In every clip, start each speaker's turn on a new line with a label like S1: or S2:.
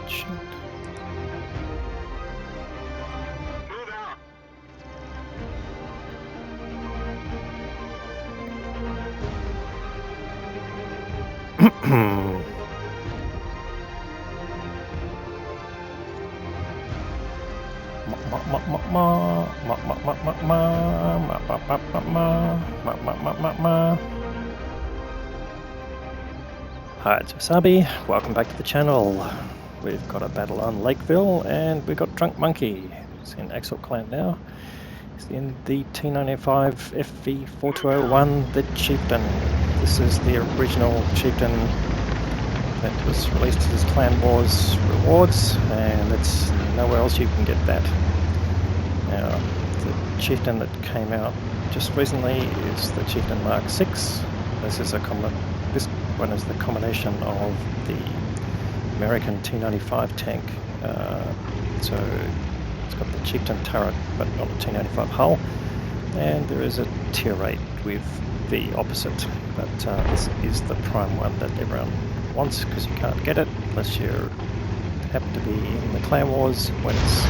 S1: Shit. Hi, it's Wasabi. Welcome back to the channel. We've got a battle on Lakeville, and we've got Drunkmonkey. He's in Axel Clan now. He's in the T95 FV4201, the Chieftain. This is the original Chieftain that was released as Clan Wars rewards, and it's nowhere else you can get that. Now, the Chieftain that came out just recently is the Chieftain Mark 6. This one is the combination of the American T95 tank. So it's got the Chieftain turret, but not a T95 hull. And there is a tier 8 with the opposite, but this is the prime one that everyone wants because you can't get it unless you happen to be in the Clan Wars when it's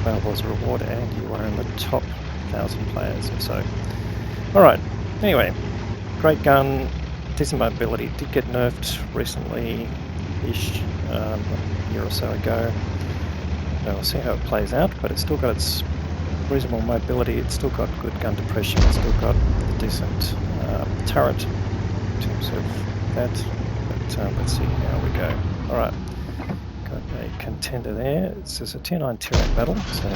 S1: available as a reward and you are in the top 1,000 players or so. Alright, anyway, great gun, decent mobility, did get nerfed recently-ish, a year or so ago. We'll see how it plays out, but it's still got its reasonable mobility, it's still got good gun depression, it's still got a decent turret in terms of that, but let's see how we go. Alright, got a contender there. This is a tier 9 tier 8 battle, so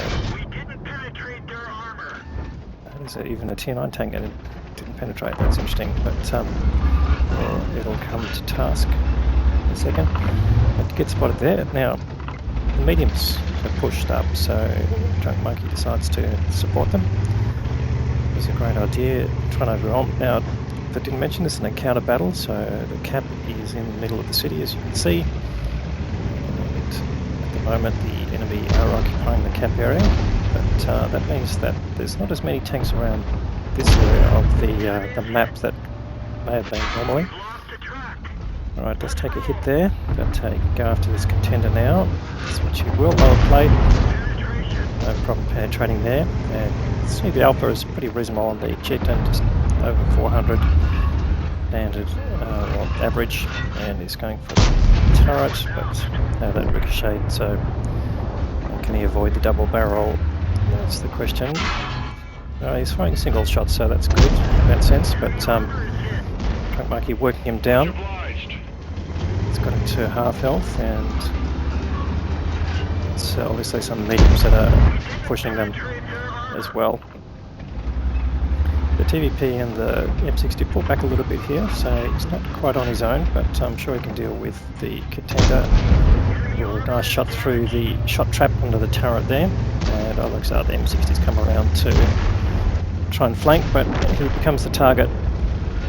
S1: that is even a tier 9 tank and it didn't penetrate, that's interesting, but it'll come to task in a second. But get spotted there. Now, the mediums have pushed up, so Drunkmonkey decides to support them. It's a great idea, trying to overwhelm. Now, I didn't mention this is an encounter battle, so the cap is in the middle of the city, as you can see. And at the moment, the enemy are occupying the cap area, but that means that there's not as many tanks around this area of the map that may have been normally. Alright, let's take a hit there, but go after this contender now. That's what you will. Lower plate, no problem penetrating there. And see, the alpha is pretty reasonable on the Chieftain, just over 400 standard or average, and he's going for the turret, but now that ricocheted, so can he avoid the double barrel? That's the question. He's firing single shots, so that's good in that sense, but Drunkmonkey working him down. It's got him to half health, and it's obviously some mediums that are pushing them as well. The TVP and the M60 pull back a little bit here, so he's not quite on his own, but I'm sure he can deal with the contender. A nice shot through the shot trap under the turret there, and it looks like the M60's come around to try and flank, but he becomes the target.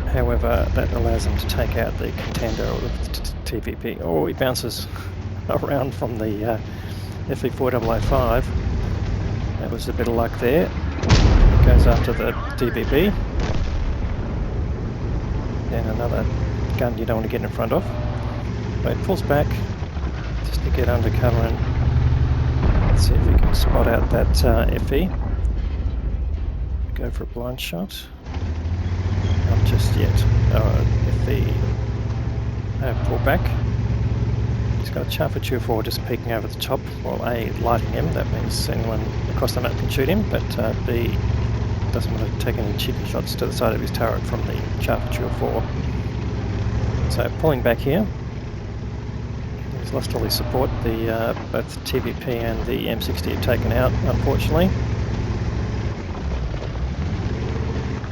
S1: However, that allows him to take out the contender or the TVP. Oh, he bounces around from the FV4201. That was a bit of luck there. He goes after the TVP. Then another gun you don't want to get in front of. But he pulls back just to get under cover and let's see if we can spot out that FE. Go for a blind shot. Not just yet. If the pull back, he's got a T95 just peeking over the top. Well, A, lighting him, that means anyone across the map can shoot him, but B, doesn't want to take any cheeky shots to the side of his turret from the T95. So pulling back here. He's lost all his support. Both the TVP and the M60 are taken out, unfortunately.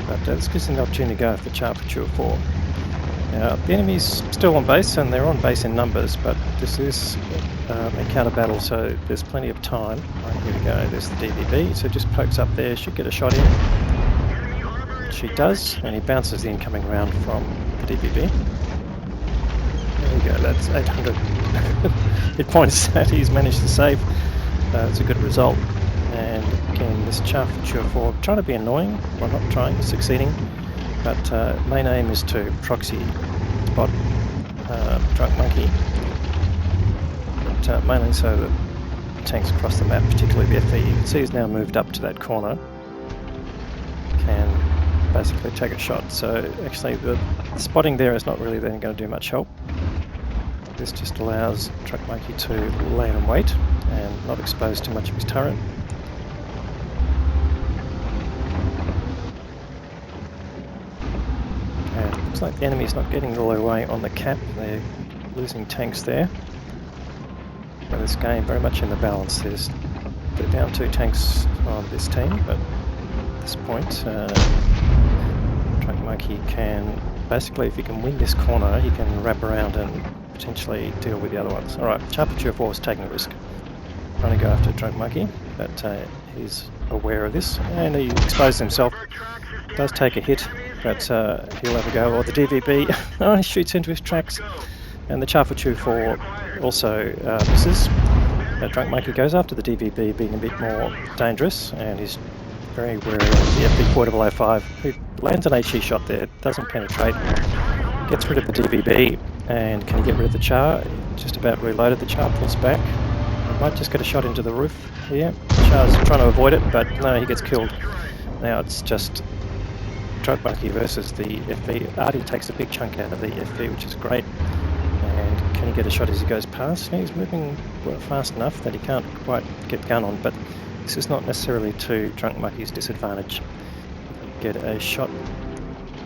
S1: But this gives him the opportunity to go for T95. Now, the enemy's still on base, and they're on base in numbers, but this is encounter battle, so there's plenty of time. Right, here we go, there's the DVB, so just pokes up there, should get a shot in. She does, and he bounces the incoming round from the DVB. There you go, that's 800 hit points that he's managed to save. It's a good result. And again, this T95 trying to be annoying, well, not trying, succeeding, but main aim is to proxy spot Drunkmonkey. but mainly so that tanks across the map, particularly the FV, you can see he's now moved up to that corner, can basically take a shot. So actually the spotting there is not really then going to do much help. This just allows Drunkmonkey to land and wait and not expose too much of his turret. And it looks like the enemy's not getting all the way on the cap, they're losing tanks there. But this game very much in the balance. They're down 2 tanks on this team, but at this point Drunkmonkey can basically, if he can win this corner, he can wrap around and potentially deal with the other ones. Alright, Charpenter is taking a risk. Trying to go after Drunkmonkey, but he's aware of this and he exposes himself. Does take a hit, but he'll have a go. Or the DVB he shoots into his tracks, and the Charpenter also misses. Drunkmonkey goes after the DVB, being a bit more dangerous, and he's very wary of the FV4201, who lands an HE shot there, doesn't penetrate, gets rid of the DVB, and can he get rid of the Char? Just about reloaded. The Char pulls back. Might just get a shot into the roof here. Char's trying to avoid it, but no, he gets killed. Now it's just Drunkmonkey versus the FV. Artie takes a big chunk out of the FV, which is great. And can he get a shot as he goes past? He's moving fast enough that he can't quite get gun on, but this is not necessarily to Drunkmonkey's disadvantage. He can get a shot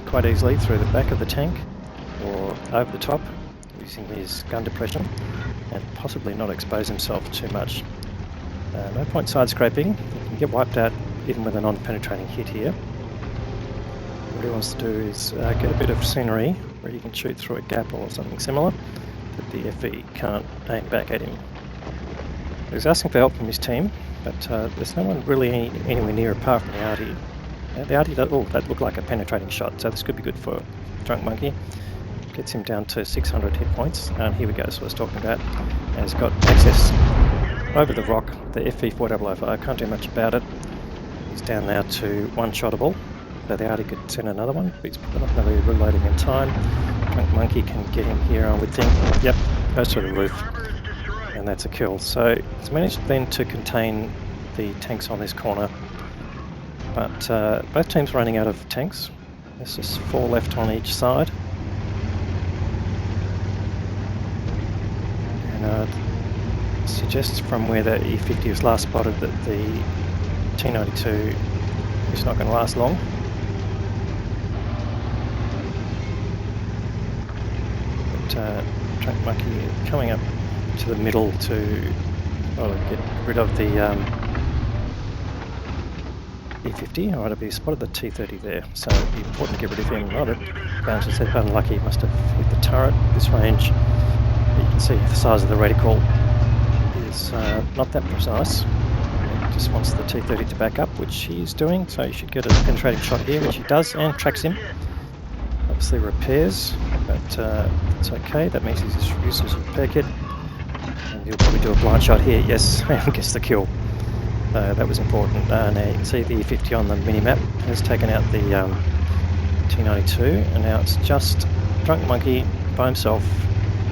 S1: quite easily through the back of the tank or over the top using his gun depression, and possibly not expose himself too much. No point side scraping. He can get wiped out even with a non-penetrating hit here. What he wants to do is get a bit of scenery where he can shoot through a gap or something similar that the FV can't aim back at him. He's asking for help from his team, but there's no one really anywhere near apart from the Artie. The Artie, that looked like a penetrating shot, so this could be good for Drunkmonkey. Gets him down to 600 hit points, and here we go, so I was talking about. And he's got access over the rock. The FV4201 can't do much about it. He's down now to 1-shottable, so the Artie could send another one, but he's not going to be reloading in time. Drunkmonkey can get him here, I would think. Yep, goes to the roof, and that's a kill. So he's managed then to contain the tanks on this corner, but both teams running out of tanks. There's just 4 left on each side. Suggests from where the E50 was last spotted that the T92 is not going to last long. But Drunkmonkey coming up to the middle to get rid of the E50. Alright, he spotted the T30 there, so it'd be important to get rid of him. Not it bounces head unlucky, must have hit the turret. This range, you can see the size of the reticle is not that precise. It just wants the T30 to back up, which he's doing, so you should get a penetrating shot here, which he does, and tracks him. Obviously repairs, but it's okay. That means he's used his repair kit, and he'll probably do a blind shot here. Yes, and gets the kill. That was important. Now you can see the E50 on the mini-map has taken out the T92, and now it's just Drunkmonkey by himself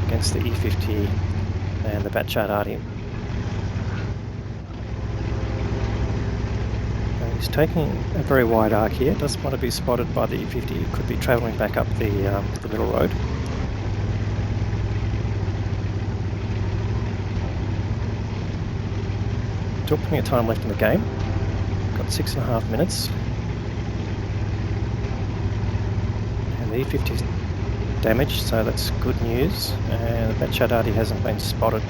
S1: against the E50 and the Batchat Artie. He's taking a very wide arc here. Doesn't want to be spotted by the E50. He could be travelling back up the middle road. Still plenty of time left in the game. Got 6.5 minutes. And the E50's damaged, so that's good news. And the Batchat Artie hasn't been spotted,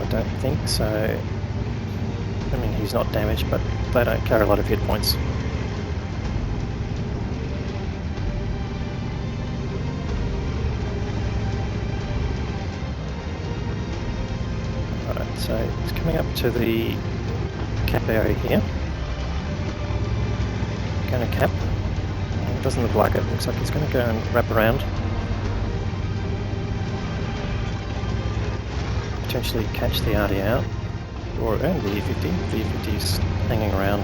S1: I don't think, so I mean, he's not damaged, but they don't carry a lot of hit points. Alright, so he's coming up to the cap area here. Going to cap. It doesn't look like it. Looks like he's going to go and wrap around. Potentially catch the Artie out. And the E50. The E50's hanging around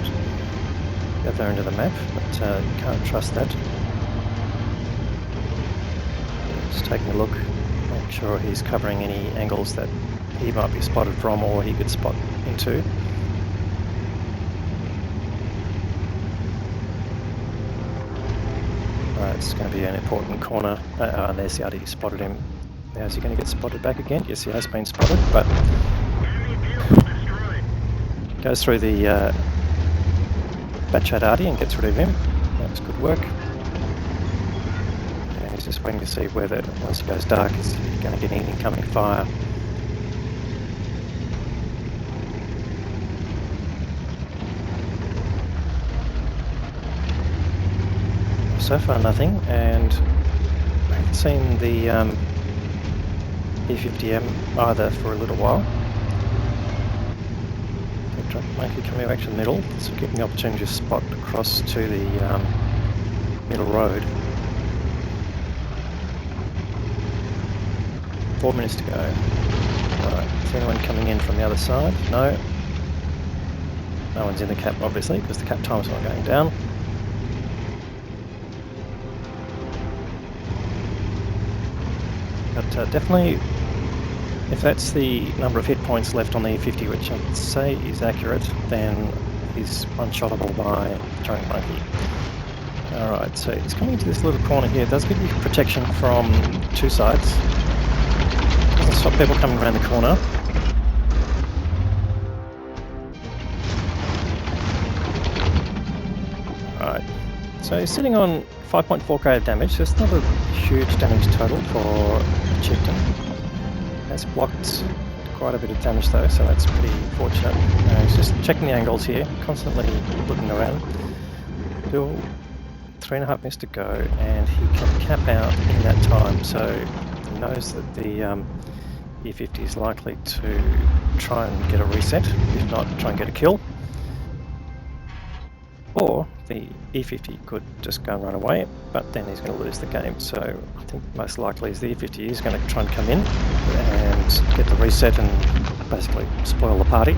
S1: the other end of the map, but you can't trust that. Just taking a look. Make sure he's covering any angles that he might be spotted from or he could spot into. Right, it's going to be an important corner. There's the RD, spotted him. Now is he going to get spotted back again? Yes, he has been spotted, but goes through the Batchat RD and gets rid of him. That was good work. And he's just waiting to see whether, once he goes dark, is he going to get any incoming fire. So far nothing, and I haven't seen the E50M either for a little while. The Drunkmonkey coming back to the middle, so getting the opportunity to spot across to the middle road. 4 minutes to go. Right, is anyone coming in from the other side? No. No one's in the cap, obviously, because the cap time's not going down. But definitely, if that's the number of hit points left on the E50, which I'd say is accurate, then he's one-shottable by Drunkmonkey. Alright, so he's coming into this little corner here. It does give you protection from two sides. Doesn't stop people coming around the corner. Alright, so he's sitting on 5.4k of damage, so it's not a huge damage total for a chieftain. That's blocked quite a bit of damage though, so that's pretty fortunate. He's just checking the angles here, constantly looking around. Still 3.5 minutes to go, and he can cap out in that time, so he knows that the E50 is likely to try and get a reset, if not try and get a kill. Or the E50 could just go and run away, but then he's going to lose the game. So I think most likely is the E50 is going to try and come in and get the reset and basically spoil the party.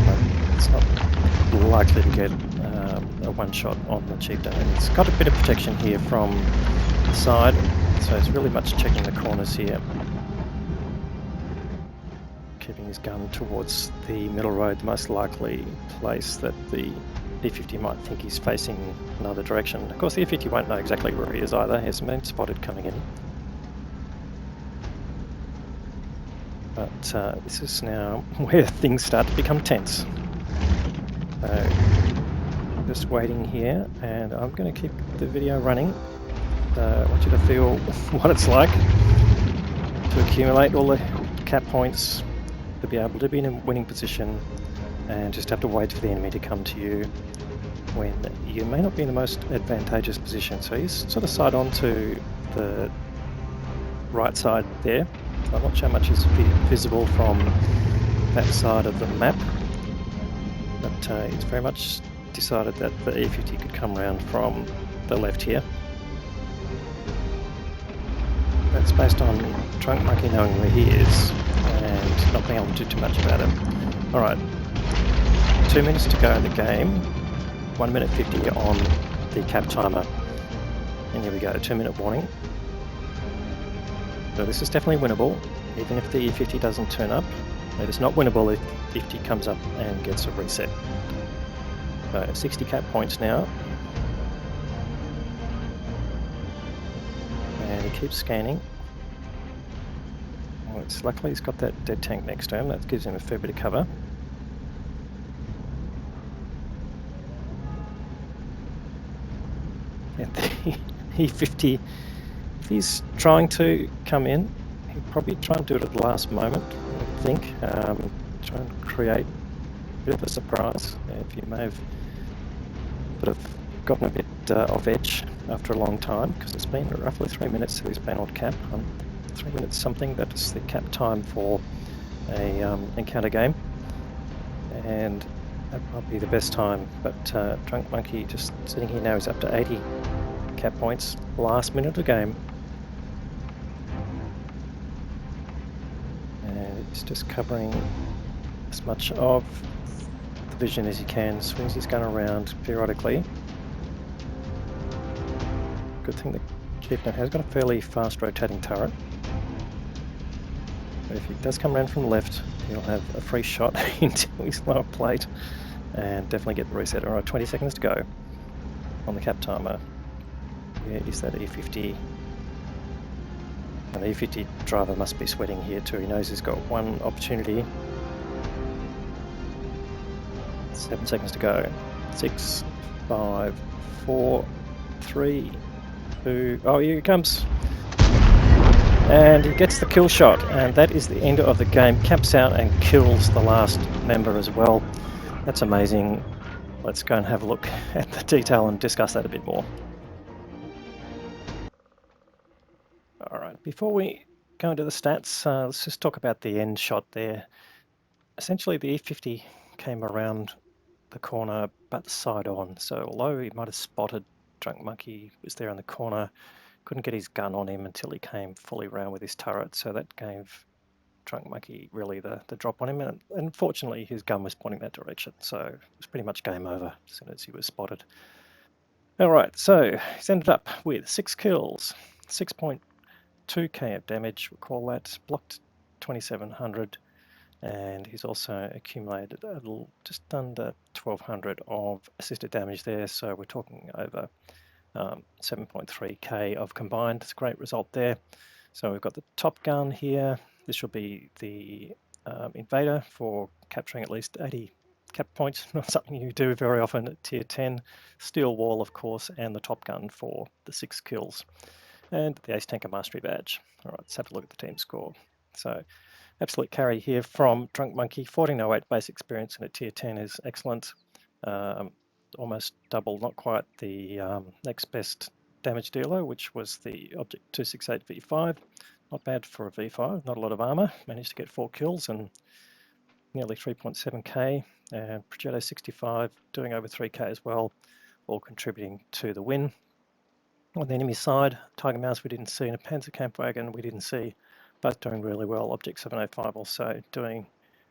S1: But it's not likely to get a one-shot on the chieftain. And it's got a bit of protection here from the side, so it's really much checking the corners here. Keeping his gun towards the middle road, the most likely place that the E50 might think he's facing another direction. Of course, the E50 won't know exactly where he is either. He hasn't been spotted coming in. But this is now where things start to become tense. So, just waiting here, and I'm going to keep the video running. I want you to feel what it's like to accumulate all the cap points, to be able to be in a winning position and just have to wait for the enemy to come to you when you may not be in the most advantageous position. So he's sort of side on to the right side there. I'm not sure how much is visible from that side of the map, but he's very much decided that the E50 could come around from the left here. That's based on Drunkmonkey knowing where he is and not being able to do too much about it. Alright, 2 minutes to go in the game, 1 minute 50 on the cap timer. And here we go, 2 minute warning. So this is definitely winnable, even if the E50 doesn't turn up. It is not winnable if E50 comes up and gets a reset. So 60 cap points now. And he keeps scanning. Well, luckily he's got that dead tank next to him, that gives him a fair bit of cover. And the E50, if he's trying to come in, he'll probably try and do it at the last moment, I think. Try and create a bit of a surprise. If you may have sort of gotten a bit off edge after a long time, because it's been roughly 3 minutes since he's been on cap. 3 minutes something, that's the cap time for a encounter game, and that might be the best time. But Drunkmonkey just sitting here now is up to 80 cap points, last minute of the game, and it's just covering as much of the vision as he can, swings his gun around periodically. Good thing the Chieftain has got a fairly fast rotating turret. But if he does come around from the left, he'll have a free shot into his lower plate and definitely get the reset. Alright, 20 seconds to go on the cap timer. Where is that E50? And the E50 driver must be sweating here too. He knows he's got one opportunity. 7 seconds to go. 6, 5, 4, 3, 2... Oh, here he comes! And he gets the kill shot, and that is the end of the game. Camps out and kills the last member as well. That's amazing. Let's go and have a look at the detail and discuss that a bit more. Alright, before we go into the stats, let's just talk about the end shot there. Essentially the E50 came around the corner but side on, so although he might have spotted Drunkmonkey was there in the corner, couldn't get his gun on him until he came fully round with his turret, so that gave Drunkmonkey really the drop on him, and unfortunately his gun was pointing that direction, so it was pretty much game over as soon as he was spotted. Alright, so he's ended up with 6 kills, 6.2k of damage, recall that, blocked 2700, and he's also accumulated a little, just under 1200 of assisted damage there, so we're talking over 7.3k of combined. It's a great result there. So we've got the top gun here. This will be the Invader for capturing at least 80 cap points, not something you do very often at tier 10. Steel wall, of course, and the top gun for the 6 kills. And the Ace Tanker Mastery Badge. All right, let's have a look at the team score. So absolute carry here from Drunkmonkey. 1408 base experience in a tier 10 is excellent. Almost double, not quite the next best damage dealer, which was the Object 268 V5. Not bad for a V5, not a lot of armor. Managed to get 4 kills and nearly 3.7k. And Progetto 65 doing over 3k as well, all contributing to the win. On the enemy side, Tiger Mouse we didn't see, and a Panzer Camp Wagon we didn't see, both doing really well. Object 705 also doing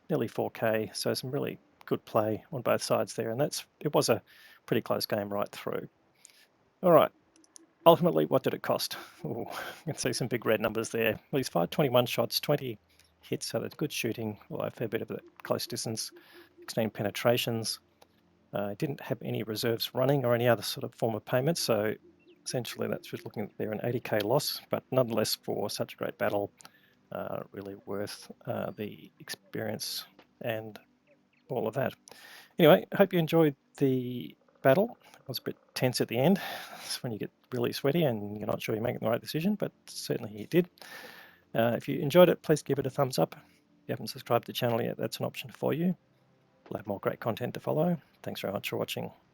S1: nearly 4k, so some really good play on both sides there, and it was a pretty close game right through. Alright, ultimately what did it cost? Ooh, you can see some big red numbers there. Well, he's fired 21 shots, 20 hits, so that's good shooting, although a fair bit of it close distance, 16 penetrations. Didn't have any reserves running or any other sort of form of payment, so essentially that's just looking at there an 80k loss, but nonetheless for such a great battle, really worth the experience and all of that. Anyway, I hope you enjoyed the battle. It was a bit tense at the end. It's when you get really sweaty and you're not sure you're making the right decision, but certainly you did. If you enjoyed it, please give it a thumbs up. If you haven't subscribed to the channel yet, that's an option for you. We'll have more great content to follow. Thanks very much for watching.